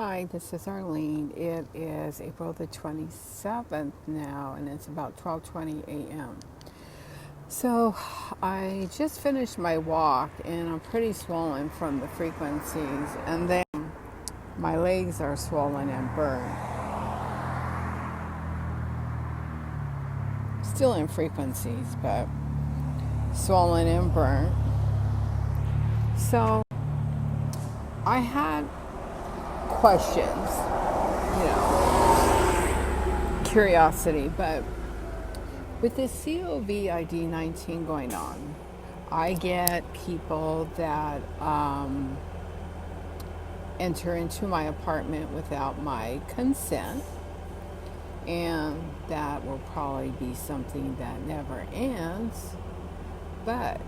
Hi, this is Arlene. It is April the 27th now, and it's about 12:20 a.m. So, I just finished my walk, and I'm pretty swollen from the frequencies, and then my legs are swollen and burned. Still in frequencies, but swollen and burnt. So, I had questions, curiosity, but with this COVID-19 going on, I get people that enter into my apartment without my consent, and that will probably be something that never ends. But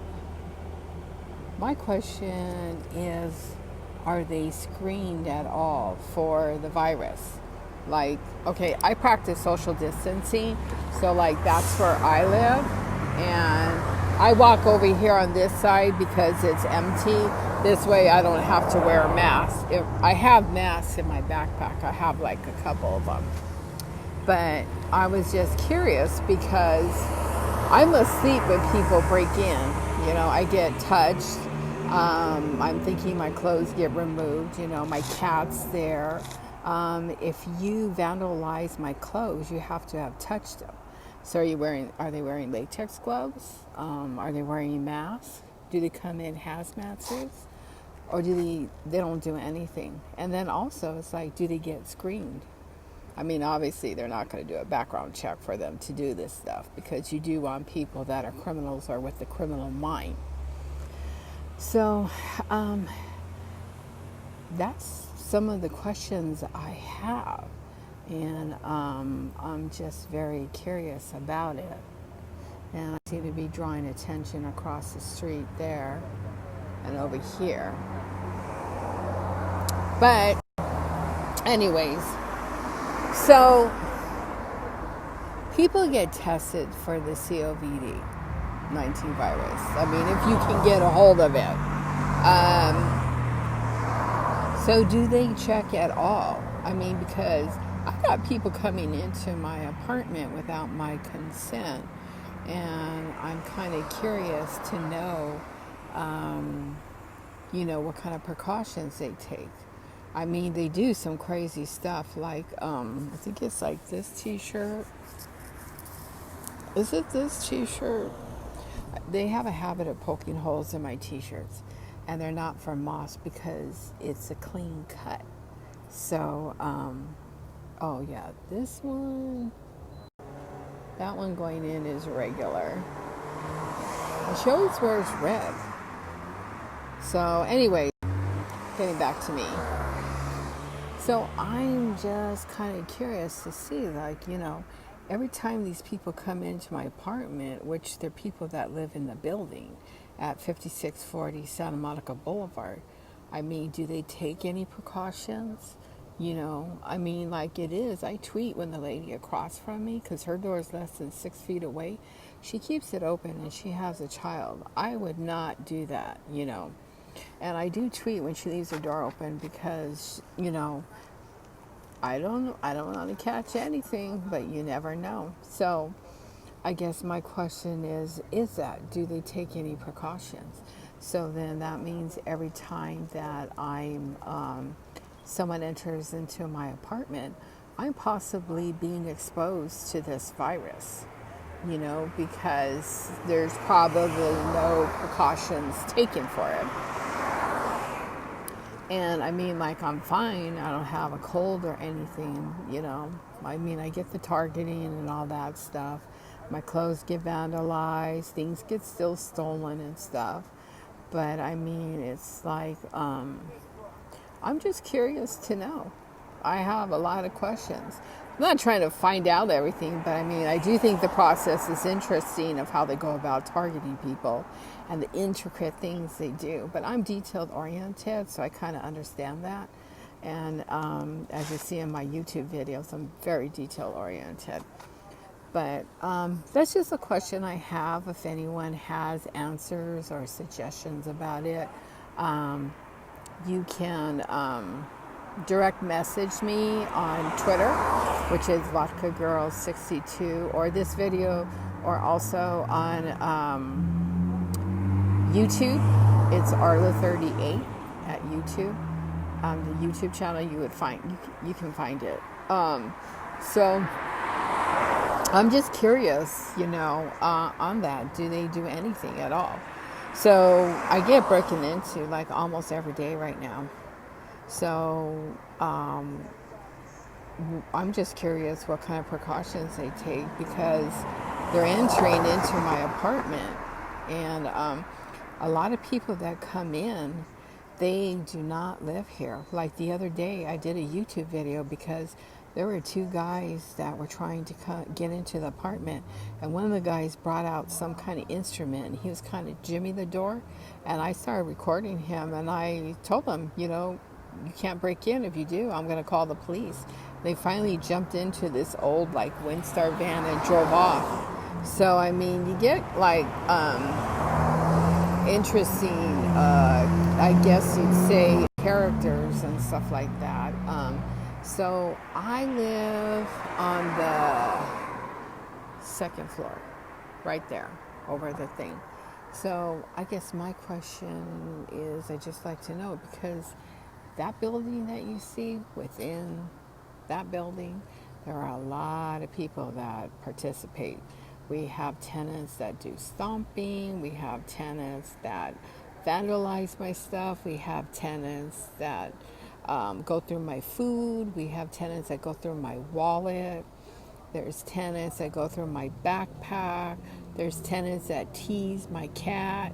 my question is, are they screened at all for the virus? Like, okay, I practice social distancing, so like that's where I live, and I walk over here on this side because it's empty. This way I don't have to wear a mask. If I have masks in my backpack, I have like a couple of them. But I was just curious because I'm asleep when people break in. I get touched. I'm thinking my clothes get removed. My cat's there. If you vandalize my clothes, you have to have touched them. So are they wearing latex gloves? Are they wearing masks? Do they come in hazmat suits? Or they don't do anything? And then also it's like, do they get screened? I mean, obviously they're not going to do a background check for them to do this stuff, because you do want people that are criminals or with the criminal mind. So that's some of the questions I have, and I'm just very curious about it. And I seem to be drawing attention across the street there and over here. But anyways, so people get tested for the COVID-19 virus. I mean, if you can get a hold of it. So do they check at all? I mean, because I've got people coming into my apartment without my consent, and I'm kind of curious to know, what kind of precautions they take. I mean, they do some crazy stuff, like, I think it's like this t-shirt. Is it this t-shirt? They have a habit of poking holes in my t-shirts, and they're not from Moss because it's a clean cut. So, oh yeah, this one, that one going in is regular. And she always wears red. So anyway, getting back to me. So I'm just kind of curious to see, like, every time these people come into my apartment, which they're people that live in the building at 5640 Santa Monica Boulevard, I mean, do they take any precautions? I mean, like it is. I tweet when the lady across from me, because her door is less than 6 feet away, she keeps it open and she has a child. I would not do that, And I do tweet when she leaves her door open because, I don't want to catch anything, but you never know. So I guess my question is that, do they take any precautions? So then that means every time that someone enters into my apartment, I'm possibly being exposed to this virus, because there's probably no precautions taken for it. And I mean, like, I'm fine. I don't have a cold or anything, I mean, I get the targeting and all that stuff. My clothes get vandalized. Things get still stolen and stuff. But I mean, it's like, I'm just curious to know. I have a lot of questions. I'm not trying to find out everything, but I mean, I do think the process is interesting of how they go about targeting people and the intricate things they do. But I'm detailed oriented, so I kind of understand that. And as you see in my YouTube videos, I'm very detail oriented. But that's just a question I have. If anyone has answers or suggestions about it, you can direct message me on Twitter, which is Vodka Girl 62, or this video, or also on YouTube. It's Arla38 at YouTube. The YouTube channel, you can find it. So I'm just curious, on that. Do they do anything at all? So I get broken into like almost every day right now. So I'm just curious what kind of precautions they take, because they're entering into my apartment, and a lot of people that come in, they do not live here. Like the other day, I did a YouTube video because there were two guys that were trying to get into the apartment, and one of the guys brought out some kind of instrument, and he was kind of jimmying the door, and I started recording him, and I told him, you can't break in. If you do, I'm going to call the police. They finally jumped into this old like Windstar van and drove off. So I mean, you get like interesting, I guess you'd say, characters and stuff like that. So I live on the second floor, right there, over the thing. So I guess my question is, I'd just like to know, because that building that you see, within that building, there are a lot of people that participate. We have tenants that do stomping. We have tenants that vandalize my stuff. We have tenants that go through my food. We have tenants that go through my wallet. There's tenants that go through my backpack. There's tenants that tease my cat,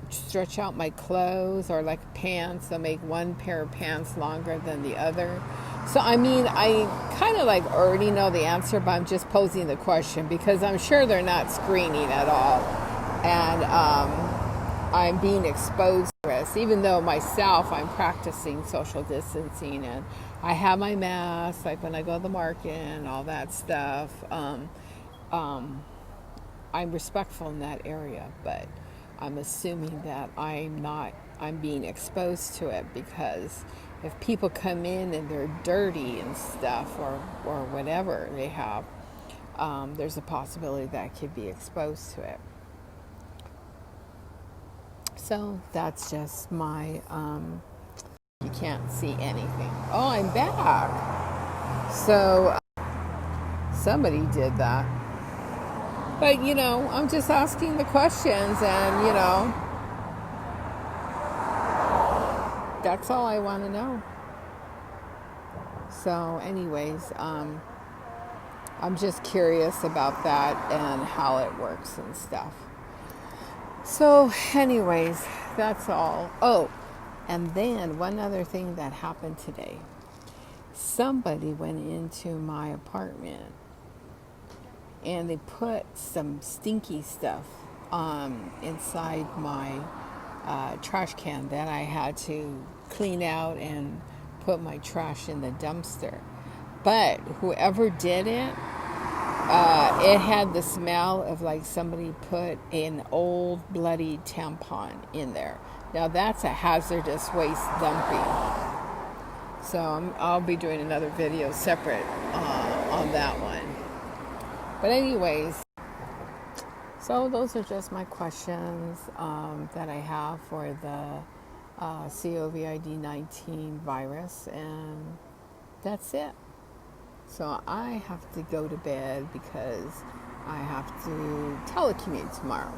stretch out my clothes, or like pants. They'll make one pair of pants longer than the other. So I mean, I kind of like already know the answer, but I'm just posing the question because I'm sure they're not screening at all, and I'm being exposed to this. Even though myself, I'm practicing social distancing, and I have my mask, like when I go to the market and all that stuff. I'm respectful in that area, but I'm assuming that I'm being exposed to it, because if people come in and they're dirty and stuff, or whatever they have, there's a possibility that I could be exposed to it. So that's just my, you can't see anything. Oh, I'm back. So somebody did that. But, I'm just asking the questions, and, that's all I want to know. So anyways, I'm just curious about that and how it works and stuff. So anyways, that's all. Oh, and then one other thing that happened today. Somebody went into my apartment and they put some stinky stuff inside my trash can that I had to clean out and put my trash in the dumpster. But whoever did it, it had the smell of like somebody put an old bloody tampon in there. Now that's a hazardous waste dumping. So I'll be doing another video separate on that one. But anyways, so those are just my questions that I have for the COVID-19 virus, and that's it. So I have to go to bed because I have to telecommute tomorrow.